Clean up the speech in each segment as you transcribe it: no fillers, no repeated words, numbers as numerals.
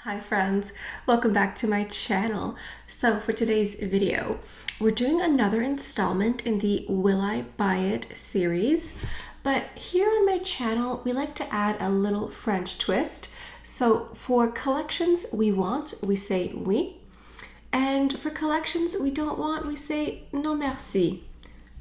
Hi friends, welcome back to my channel. So for today's video, we're doing another installment in the Will I Buy It series. But here on my channel, we like to add a little French twist. So for collections we want, we say oui. And for collections we don't want, we say non merci.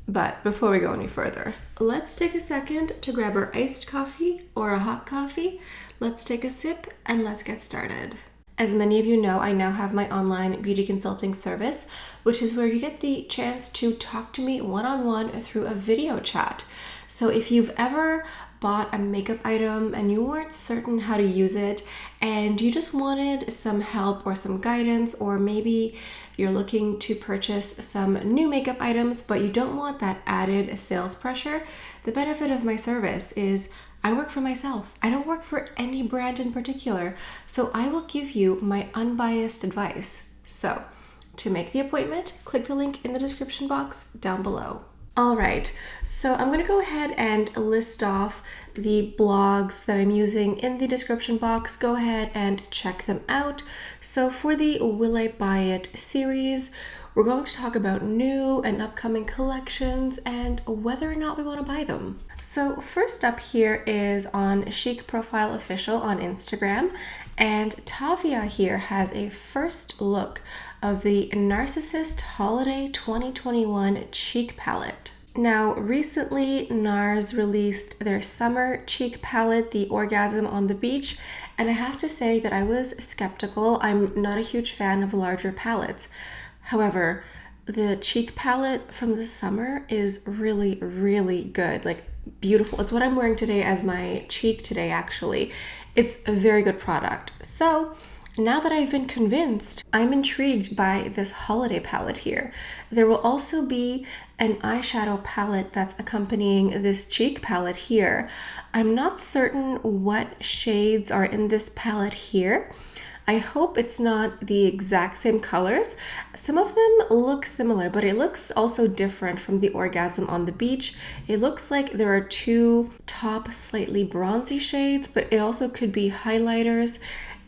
But before we go any further, let's take a second to grab our iced coffee or a hot coffee. Let's take a sip and let's get started. As many of you know, I now have my online beauty consulting service, which is where you get the chance to talk to me one-on-one through a video chat. So if you've ever bought a makeup item and you weren't certain how to use it and you just wanted some help or some guidance, or maybe you're looking to purchase some new makeup items but you don't want that added sales pressure, the benefit of my service is I work for myself. I don't work for any brand in particular, so I will give you my unbiased advice. So to make the appointment, click the link in the description box down below. All right, so I'm going to go ahead and list off the blogs that I'm using in the description box. Go ahead and check them out. So for the Will I Buy It series, we're going to talk about new and upcoming collections and whether or not we want to buy them. So first up here is on Chic Profile Official on Instagram, and Tavia here has a first look of the Narcissist Holiday 2021 Cheek Palette. Now, recently NARS released their summer cheek palette, the Orgasm on the Beach, and I have to say that I was skeptical. I'm not a huge fan of larger palettes. However, the cheek palette from the summer is really, really good. Like, beautiful. It's what I'm wearing today as my cheek today, actually. It's a very good product. So now that I've been convinced, I'm intrigued by this holiday palette here. There will also be an eyeshadow palette that's accompanying this cheek palette here. I'm not certain what shades are in this palette here. I hope it's not the exact same colors. Some of them look similar, but it looks also different from the Orgasm on the Beach. It looks like there are two top slightly bronzy shades, but it also could be highlighters.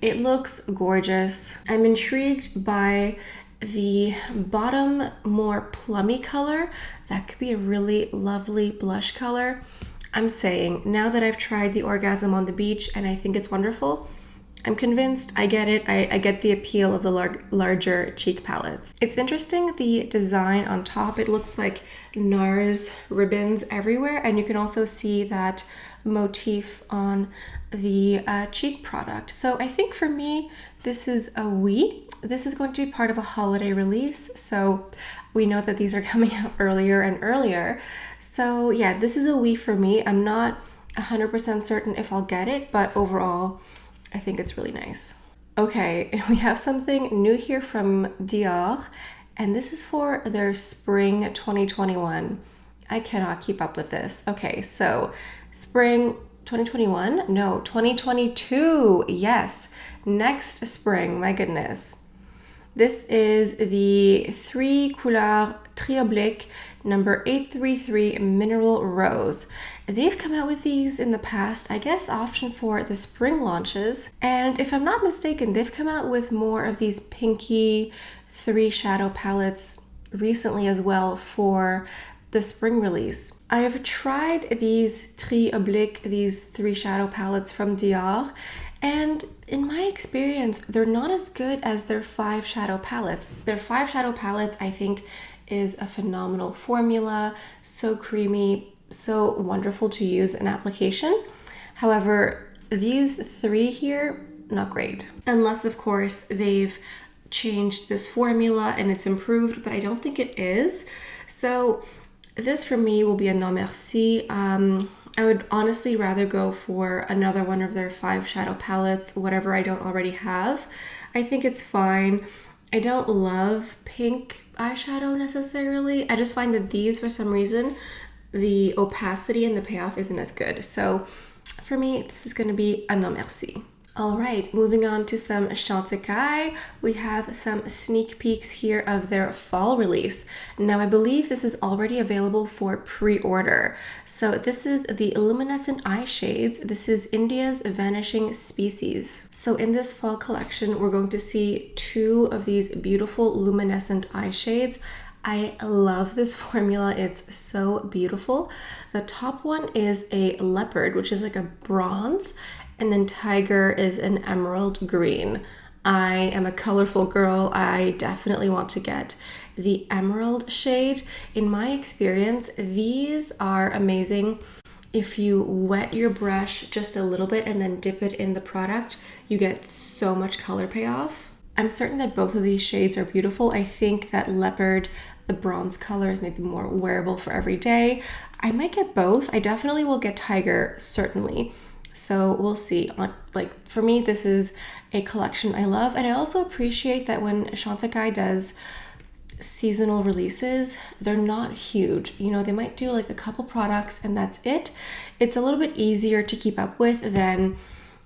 It looks gorgeous. I'm intrigued by the bottom more plummy color. That could be a really lovely blush color. I'm saying, now that I've tried the Orgasm on the Beach and I think it's wonderful, I'm convinced. I get it. I get the appeal of the larger cheek palettes. It's interesting, the design on top. It looks like NARS ribbons everywhere, and you can also see that motif on the cheek product. So I think for me, this is a oui. This is going to be part of a holiday release, so we know that these are coming out earlier and earlier. So yeah, this is a oui for me. I'm not 100% certain if I'll get it, but overall, I think it's really nice. Okay, and we have something new here from Dior, and this is for their spring 2021. I cannot keep up with this. Okay, so spring 2021? No, 2022. Yes, next spring, my goodness. This is the 3 Couleurs Trioblique number 833 Mineral Rose. They've come out with these in the past, I guess often for the spring launches. And if I'm not mistaken, they've come out with more of these pinky 3 shadow palettes recently as well for the spring release. I have tried these Trioblique, these 3 shadow palettes from Dior, and in my experience, they're not as good as their 5 shadow palettes. Their 5 shadow palettes, I think, is a phenomenal formula, so creamy, so wonderful to use in application. However, these 3 here, not great. Unless, of course, they've changed this formula and it's improved, but I don't think it is. So this for me will be a non merci. I would honestly rather go for another one of their 5 shadow palettes, whatever I don't already have. I think it's fine. I don't love pink eyeshadow necessarily. I just find that these, for some reason, the opacity and the payoff isn't as good. So for me, this is going to be a non merci. All right, moving on to some Chantecaille. We have some sneak peeks here of their fall release. Now, I believe this is already available for pre-order. So this is the Luminescent Eye Shades. This is India's Vanishing Species. So in this fall collection, we're going to see two of these beautiful luminescent eye shades. I love this formula. It's so beautiful. The top one is a leopard, which is like a bronze, and then tiger is an emerald green. I am a colorful girl. I definitely want to get the emerald shade. In my experience, these are amazing. If you wet your brush just a little bit and then dip it in the product, you get so much color payoff. I'm certain that both of these shades are beautiful. I think that leopard, the bronze color, is maybe more wearable for every day. I might get both. I definitely will get tiger, certainly. So we'll see. Like, for me, this is a collection I love. And I also appreciate that when Chantecaille does seasonal releases, they're not huge. You know, they might do like a couple products and that's it. It's a little bit easier to keep up with than,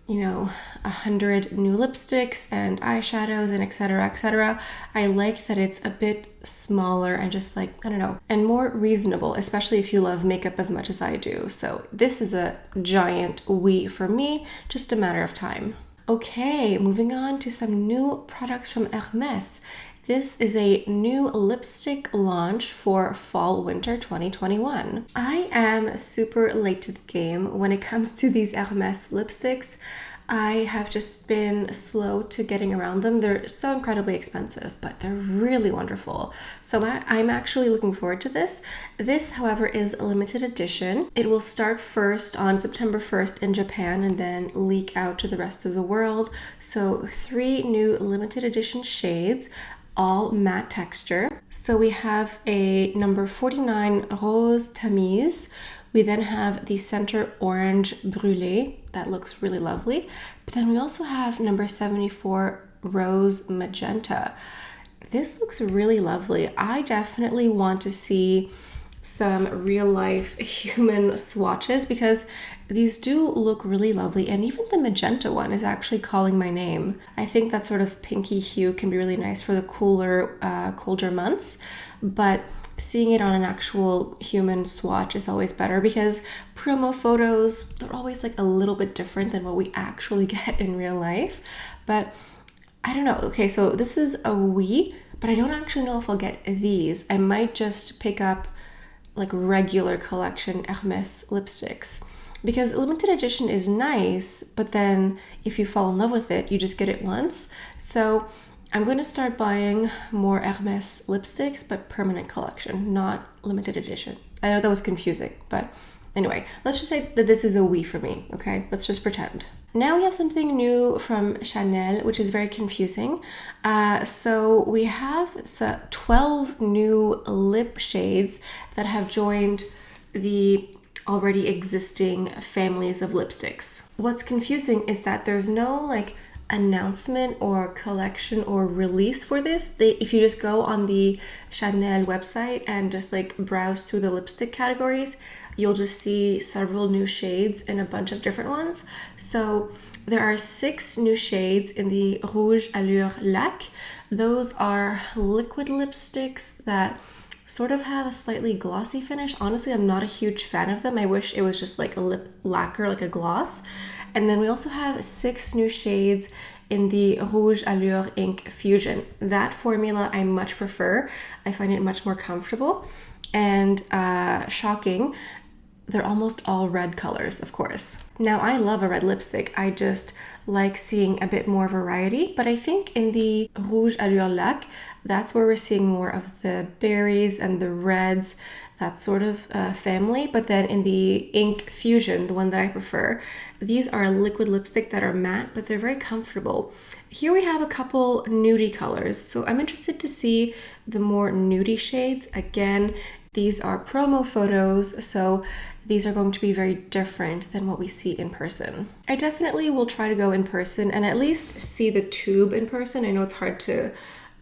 you know, 100 new lipsticks and eyeshadows and etc, etc. I like that it's a bit smaller and just like, I don't know, and more reasonable, especially if you love makeup as much as I do. So this is a giant oui for me, just a matter of time. Okay, moving on to some new products from Hermès. This is a new lipstick launch for fall winter 2021. I am super late to the game when it comes to these Hermès lipsticks. I have just been slow to getting around them. They're so incredibly expensive, but they're really wonderful. So I'm actually looking forward to this. This, however, is a limited edition. It will start first on September 1st in Japan and then leak out to the rest of the world. So 3 new limited edition shades, all matte texture. So we have a number 49 Rose Tamise. We then have the center orange brûlé. That looks really lovely. But then we also have number 74 Rose Magenta. This looks really lovely. I definitely want to see some real life human swatches because these do look really lovely, and even the magenta one is actually calling my name. I think that sort of pinky hue can be really nice for the colder months, but seeing it on an actual human swatch is always better because promo photos, they're always like a little bit different than what we actually get in real life. But I don't know. Okay, so this is a oui, but I don't actually know if I'll get these. I might just pick up like regular collection Hermès lipsticks because limited edition is nice, but then if you fall in love with it, you just get it once. So I'm going to start buying more Hermès lipsticks, but permanent collection, not limited edition. I know that was confusing, but anyway, let's just say that this is a oui for me, okay? Let's just pretend. Now we have something new from Chanel, which is very confusing. So we have 12 new lip shades that have joined the already existing families of lipsticks. What's confusing is that there's no like announcement or collection or release for this. If you just go on the Chanel website and just like browse through the lipstick categories, you'll just see several new shades and a bunch of different ones. So there are 6 new shades in the Rouge Allure Lac. Those are liquid lipsticks that sort of have a slightly glossy finish. Honestly, I'm not a huge fan of them. I wish it was just like a lip lacquer, like a gloss. And then we also have 6 new shades in the Rouge Allure Ink Fusion. That formula I much prefer. I find it much more comfortable. And shocking, they're almost all red colors, of course. Now, I love a red lipstick. I just like seeing a bit more variety. But I think in the Rouge Allure Lac, that's where we're seeing more of the berries and the reds, that sort of family. But then in the Ink Fusion, the one that I prefer, these are liquid lipstick that are matte, but they're very comfortable. Here we have a couple nudie colors. So I'm interested to see the more nudie shades. Again, these are promo photos, so these are going to be very different than what we see in person. I definitely will try to go in person and at least see the tube in person. I know it's hard to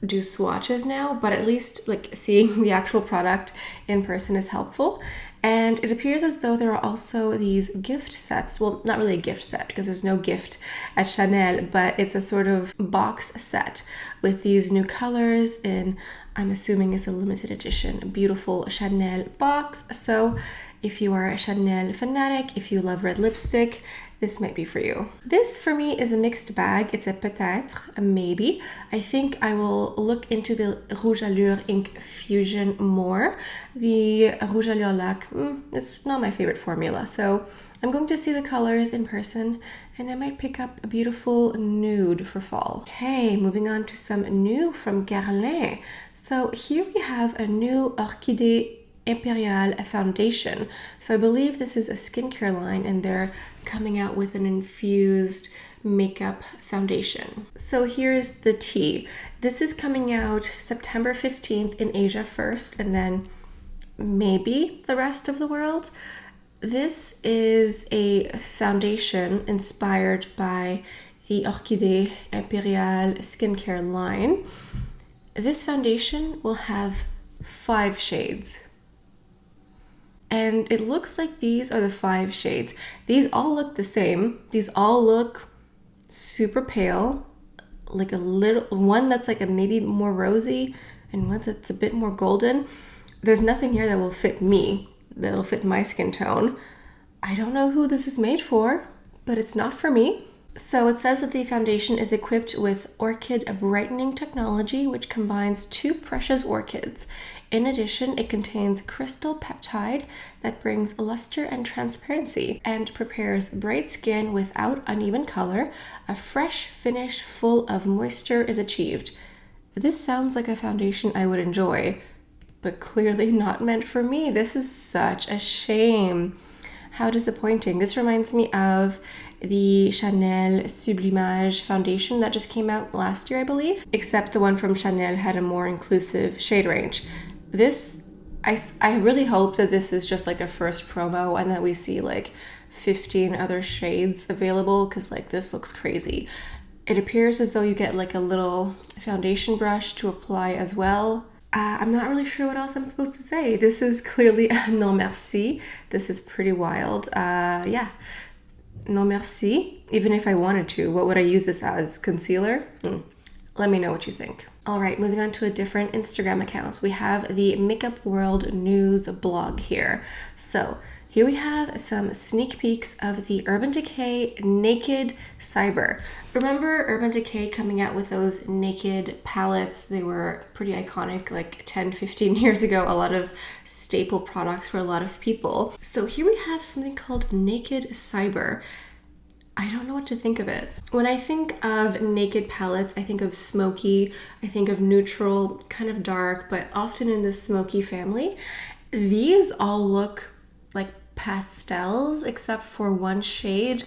do swatches now, but at least like seeing the actual product in person is helpful. And it appears as though there are also these gift sets. Well, not really a gift set because there's no gift at Chanel, but it's a sort of box set with these new colors in, I'm assuming it's a limited edition, a beautiful Chanel box. So if you are a Chanel fanatic, if you love red lipstick, this might be for you. This for me is a mixed bag. It's a peut-être, a maybe. I think I will look into the Rouge Allure Ink Fusion more. The Rouge Allure Lac, it's not my favorite formula. So I'm going to see the colors in person and I might pick up a beautiful nude for fall. Okay, moving on to some new from Guerlain. So here we have a new Orchidée Imperial Foundation. So I believe this is a skincare line and they're coming out with an infused makeup foundation. So here's the tea. This is coming out September 15th in Asia first and then maybe the rest of the world. This is a foundation inspired by the Orchidée Imperial skincare line. This foundation will have 5 shades. And it looks like these are the 5 shades. These all look the same. These all look super pale, like a little one that's like a maybe more rosy and one that's a bit more golden. There's nothing here that will fit me, that'll fit my skin tone. I don't know who this is made for, but it's not for me. So it says that the foundation is equipped with orchid brightening technology, which combines 2 precious orchids. In addition, it contains crystal peptide that brings luster and transparency and prepares bright skin without uneven color. A fresh finish full of moisture is achieved. This sounds like a foundation I would enjoy, but clearly not meant for me. This is such a shame. How disappointing. This reminds me of the Chanel Sublimage foundation that just came out last year, I believe, except the one from Chanel had a more inclusive shade range. This, I really hope that this is just like a first promo and that we see like 15 other shades available because like this looks crazy. It appears as though you get like a little foundation brush to apply as well. I'm not really sure what else I'm supposed to say. This is clearly a non merci. This is pretty wild. Yeah, non merci. Even if I wanted to, what would I use this as? Concealer? Let me know what you think. All right, moving on to a different Instagram account. We have the Makeup World News blog here. So here we have some sneak peeks of the Urban Decay Naked Cyber. Remember Urban Decay coming out with those naked palettes? They were pretty iconic like 10, 15 years ago. A lot of staple products for a lot of people. So here we have something called Naked Cyber. I don't know what to think of it. When I think of naked palettes, I think of smoky, I think of neutral, kind of dark, but often in the smoky family. These all look like pastels except for one shade.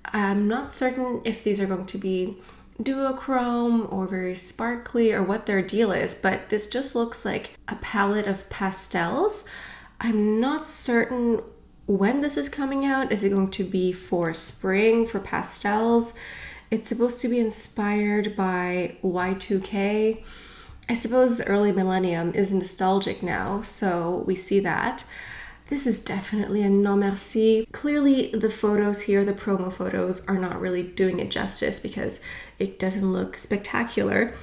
I'm not certain if these are going to be duochrome or very sparkly or what their deal is, but this just looks like a palette of pastels. I'm not certain when this is coming out. Is it going to be for spring, for pastels? It's supposed to be inspired by Y2K. I suppose the early millennium is nostalgic now, so we see that. This is definitely a non merci. Clearly the photos here, the promo photos, are not really doing it justice because it doesn't look spectacular.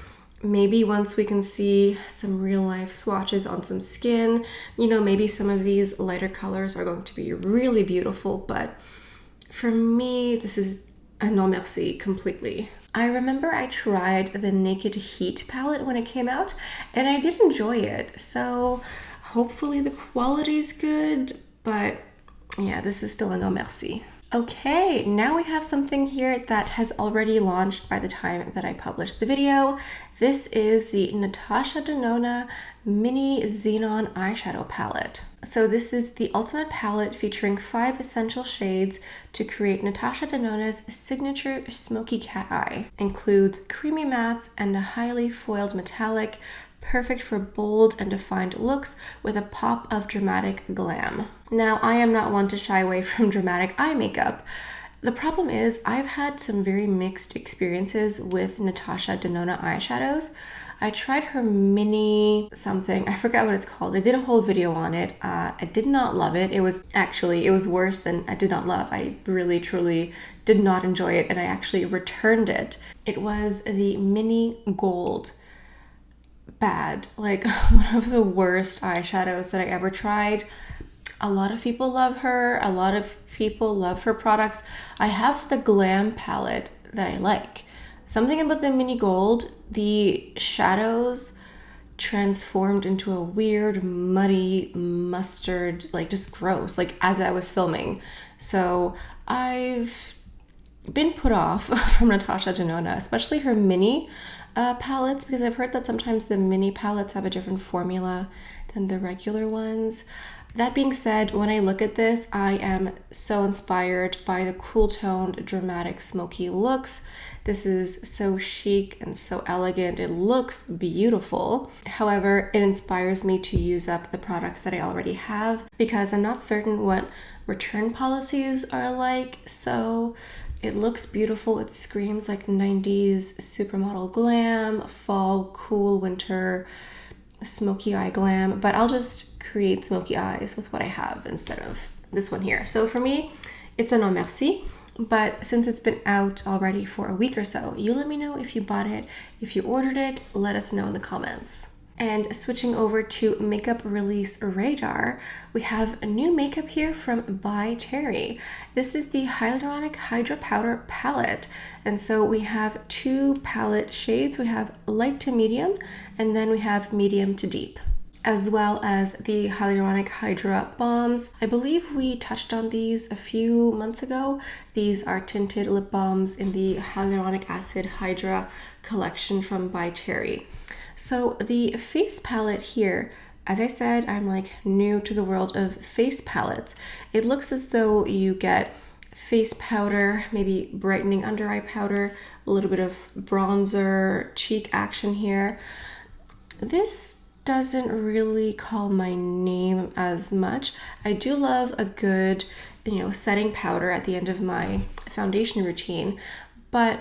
Maybe once we can see some real life swatches on some skin, you know, maybe some of these lighter colors are going to be really beautiful, but for me, this is a non merci completely. I remember I tried the Naked Heat palette when it came out and I did enjoy it. So hopefully the quality is good, but yeah, this is still a non merci. Okay, now we have something here that has already launched by the time that I published the video. This is the Natasha Denona Mini Xenon Eyeshadow Palette. So this is the ultimate palette featuring 5 essential shades to create Natasha Denona's signature smoky cat eye. Includes creamy mattes and a highly foiled metallic, perfect for bold and defined looks with a pop of dramatic glam. Now, I am not one to shy away from dramatic eye makeup. The problem is I've had some very mixed experiences with Natasha Denona eyeshadows. I tried her mini something, I forgot what it's called. I did a whole video on it. I did not love it. It was worse than I did not love. I really truly did not enjoy it, and I actually returned it. It was the mini gold. Bad, like one of the worst eyeshadows that I ever tried. A lot of people love her. A lot of people love her products. I have the Glam palette that I like. Something about the mini gold, the shadows transformed into a weird, muddy, mustard, like just gross, like as I was filming. So I've been put off from Natasha Denona, especially her mini palettes, because I've heard that sometimes the mini palettes have a different formula than the regular ones. That being said, when I look at this, I am so inspired by the cool toned, dramatic, smoky looks. This is so chic and so elegant. It looks beautiful. However, it inspires me to use up the products that I already have because I'm not certain what return policies are like. So it looks beautiful. It screams like 90s supermodel glam, fall, cool winter, smoky eye glam, but I'll just create smoky eyes with what I have instead of this one here. So for me, it's a non merci, but since it's been out already for a week or so, you let me know if you bought it, if you ordered it, let us know in the comments. And switching over to makeup release radar, we have a new makeup here from By Terry. This is the Hyaluronic Hydra Powder palette. And so we have two palette shades. We have light to medium, and then we have medium to deep, as well as the Hyaluronic Hydra Balms. I believe we touched on these a few months ago. These are tinted lip balms in the Hyaluronic Acid Hydra collection from By Terry. So the face palette here, as I said, I'm like new to the world of face palettes. It looks as though you get face powder, maybe brightening under eye powder, a little bit of bronzer, cheek action here. This doesn't really call my name as much. I do love a good, setting powder at the end of my foundation routine, but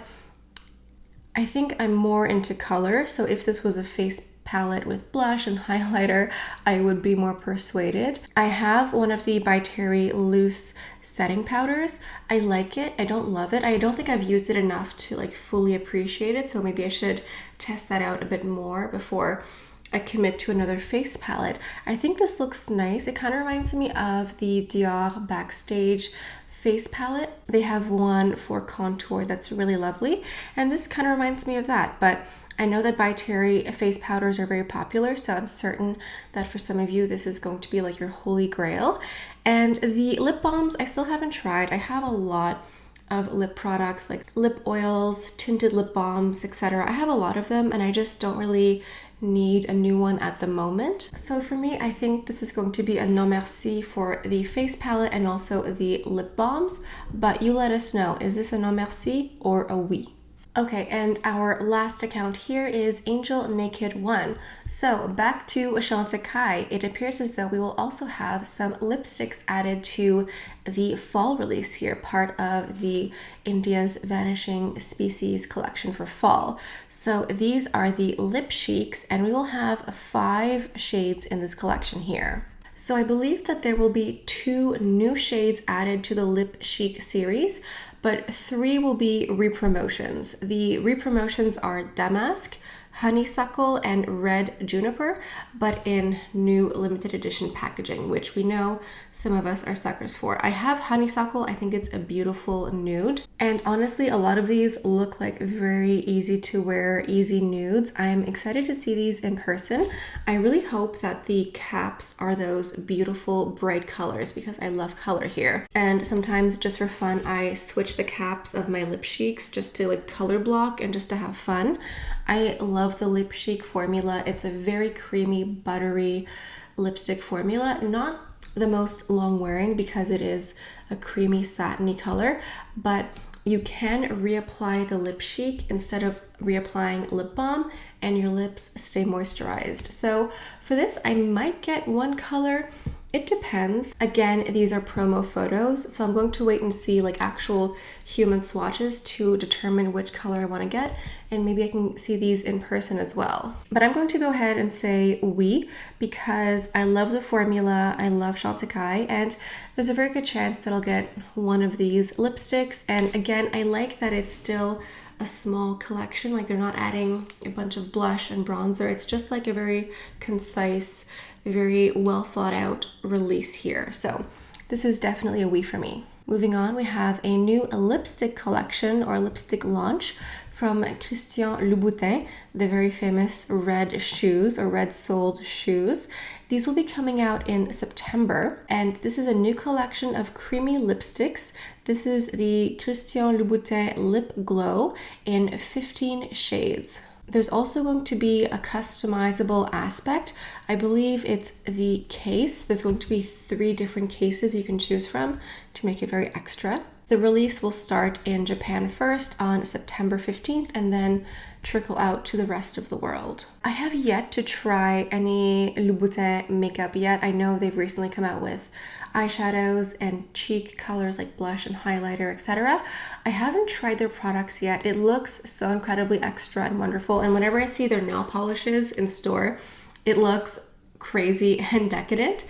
I think I'm more into color, so if this was a face palette with blush and highlighter, I would be more persuaded. I have one of the By Terry loose setting powders. I like it. I don't love it. I don't think I've used it enough to like fully appreciate it, so maybe I should test that out a bit more before I commit to another face palette. I think this looks nice. It kind of reminds me of the Dior Backstage face palette. They have one for contour that's really lovely, and this kind of reminds me of that, but I know that By Terry face powders are very popular, so I'm certain that for some of you this is going to be like your holy grail. And the lip balms I still haven't tried. I have a lot of lip products like lip oils, tinted lip balms, etc. I have a lot of them and I just don't really need a new one at the moment. So for me, I think this is going to be a non merci for the face palette and also the lip balms, but you let us know, is this a non merci or a oui? Okay, and our last account here is Angel Naked One. So back to Chantecaille, it appears as though we will also have some lipsticks added to the fall release here, part of the India's Vanishing Species collection for fall. So these are the lip chics, and we will have 5 shades in this collection here. So I believe that there will be 2 new shades added to the Lip Chic series, but 3 will be repromotions. The repromotions are Damask, Honeysuckle, and Red Juniper, but in new limited edition packaging, which we know some of us are suckers for. I have Honeysuckle. I think it's a beautiful nude. And honestly, a lot of these look like very easy to wear, easy nudes. I'm excited to see these in person. I really hope that the caps are those beautiful bright colors because I love color here. And sometimes just for fun, I switch the caps of my lip cheeks just to like color block and just to have fun. I love the Lip Chic formula. It's a very creamy, buttery lipstick formula. Not the most long wearing because it is a creamy, satiny color, but you can reapply the Lip Chic instead of reapplying lip balm and your lips stay moisturized. So for this, I might get one color It depends. Again, these are promo photos, so I'm going to wait and see like actual human swatches to determine which color I want to get, and maybe I can see these in person as well. But I'm going to go ahead and say Oui because I love the formula, I love Chantecaille, and there's a very good chance that I'll get one of these lipsticks. And again, I like that it's still a small collection, like they're not adding a bunch of blush and bronzer. It's just like a very concise, very well thought out release here. So this is definitely a oui for me. Moving on, we have a new lipstick collection or lipstick launch from Christian Louboutin, the very famous red shoes or red soled shoes. These will be coming out in September, and this is a new collection of creamy lipsticks. This is the Christian Louboutin Lip Glow in 15 shades. There's also going to be a customizable aspect. I believe it's the case. There's going to be 3 different cases you can choose from to make it very extra. The release will start in Japan first on September 15th and then trickle out to the rest of the world. I have yet to try any Louboutin makeup yet. I know they've recently come out with eyeshadows and cheek colors like blush and highlighter, etc. I haven't tried their products yet. It looks so incredibly extra and wonderful, and whenever I see their nail polishes in store, it looks crazy and decadent.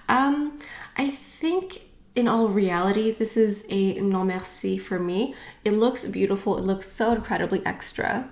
I think in all reality, this is a non merci for me. It looks beautiful. It looks so incredibly extra.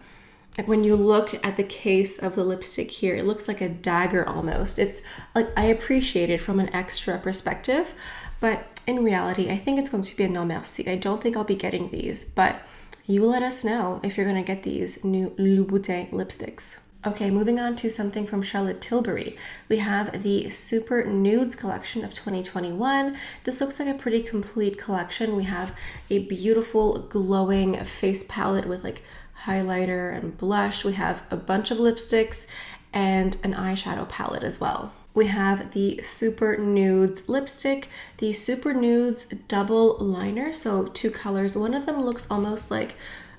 Like when you look at the case of the lipstick here, it looks like a dagger almost. It's like, I appreciate it from an extra perspective, but in reality, I think it's going to be a non merci. I don't think I'll be getting these, but you will let us know if you're going to get these new Louboutin lipsticks. Okay, moving on to something from Charlotte Tilbury. We have the Super Nudes collection of 2021. This looks like a pretty complete collection. We have a beautiful glowing face palette with like highlighter and blush. We have a bunch of lipsticks and an eyeshadow palette as well. We have the Super Nudes lipstick, the Super Nudes double liner, so 2 colors. One of them looks almost like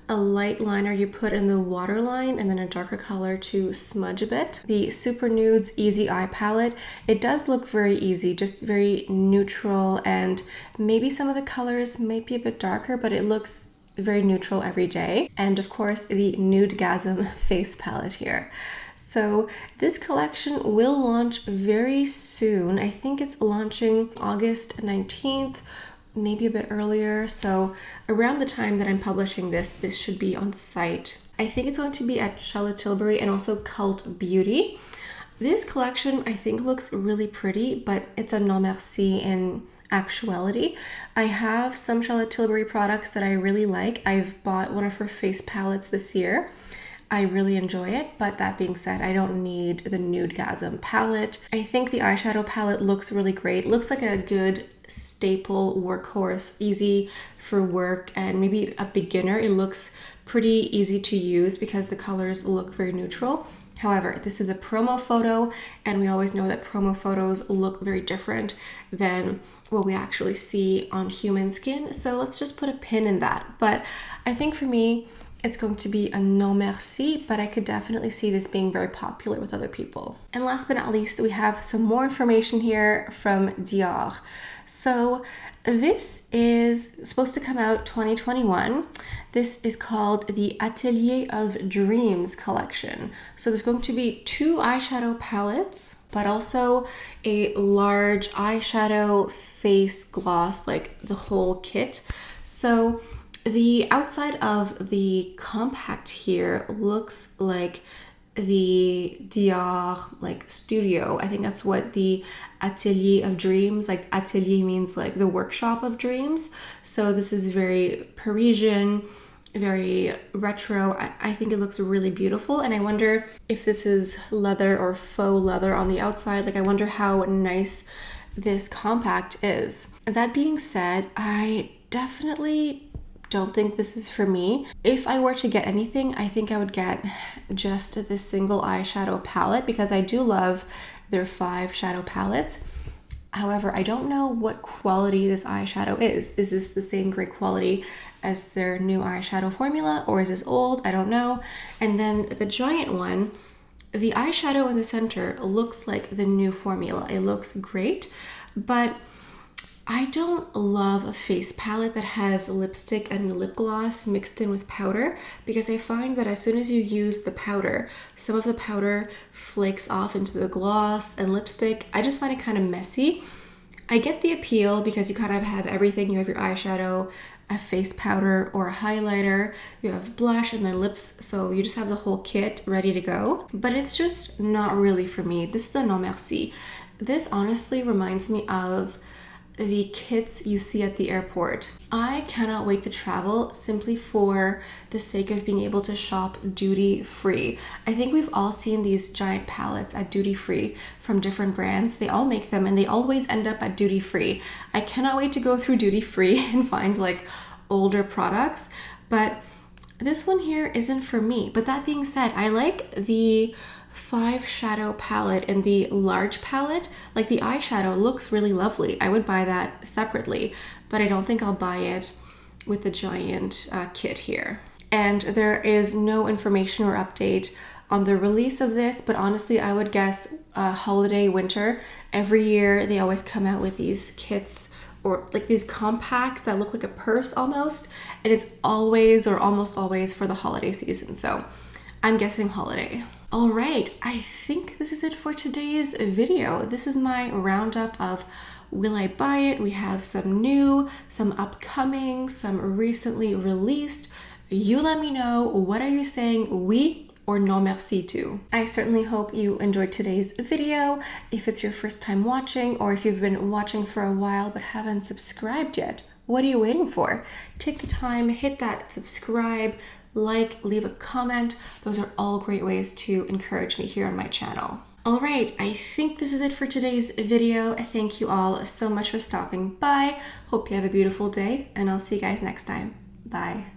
a light liner you put in the waterline and then a darker color to smudge a bit. The Super Nudes Easy Eye Palette, it does look very easy, just very neutral, and maybe some of the colors might be a bit darker, but it looks very neutral every day. And of course, the Nudegasm face palette here. So this collection will launch very soon. I think it's launching August 19th, maybe a bit earlier. So around the time that I'm publishing this should be on the site. I think it's going to be at Charlotte Tilbury and also Cult Beauty. This collection I think looks really pretty, but it's a non merci in actuality. I have some Charlotte Tilbury products that I really like. I've bought one of her face palettes this year. I really enjoy it, but that being said, I don't need the Nudegasm palette. I think the eyeshadow palette looks really great. Looks like a good staple workhorse, easy for work and maybe a beginner. It looks pretty easy to use because the colors look very neutral. However, this is a promo photo, and we always know that promo photos look very different than what we actually see on human skin. So let's just put a pin in that. But I think for me, it's going to be a non merci, but I could definitely see this being very popular with other people. And last but not least, we have some more information here from Dior. So this is supposed to come out 2021. This is called the Atelier of Dreams collection. So there's going to be 2 eyeshadow palettes, but also a large eyeshadow face gloss, like the whole kit. So the outside of the compact here looks like the Dior like studio. I think that's what the Atelier of Dreams, like atelier means like the workshop of dreams. So this is very Parisian, very retro. I think it looks really beautiful, and I wonder if this is leather or faux leather on the outside. Like I wonder how nice this compact is. That being said, I definitely don't think this is for me. If I were to get anything, I think I would get just this single eyeshadow palette because I do love their 5 shadow palettes. However, I don't know what quality this eyeshadow is. Is this the same great quality as their new eyeshadow formula, or is this old? I don't know. And then the giant one, the eyeshadow in the center looks like the new formula. It looks great, but I don't love a face palette that has lipstick and lip gloss mixed in with powder, because I find that as soon as you use the powder, some of the powder flakes off into the gloss and lipstick. I just find it kind of messy. I get the appeal because you kind of have everything. You have your eyeshadow, a face powder or a highlighter, you have blush and then lips, so you just have the whole kit ready to go. But it's just not really for me. This is a non merci. This honestly reminds me of the kits you see at the airport. I cannot wait to travel simply for the sake of being able to shop duty free. I think we've all seen these giant palettes at duty free from different brands. They all make them and they always end up at duty free. I cannot wait to go through duty free and find like older products, but this one here isn't for me. But that being said, I like the 5 shadow palette and the large palette. Like the eyeshadow looks really lovely. I would buy that separately, but I don't think I'll buy it with the giant kit here. And there is no information or update on the release of this, but honestly I would guess holiday winter. Every year they always come out with these kits or like these compacts that look like a purse almost, and it's always or almost always for the holiday season, so I'm guessing holiday. All right, I think this is it for today's video. This is my roundup of will I buy it? We have some new, some upcoming, some recently released. You let me know, what are you saying oui or non merci to? I certainly hope you enjoyed today's video. If it's your first time watching, or if you've been watching for a while but haven't subscribed yet, what are you waiting for? Take the time, hit that subscribe, like, leave a comment. Those are all great ways to encourage me here on my channel. All right, I think this is it for today's video. Thank you all so much for stopping by. Hope you have a beautiful day, and I'll see you guys next time. Bye.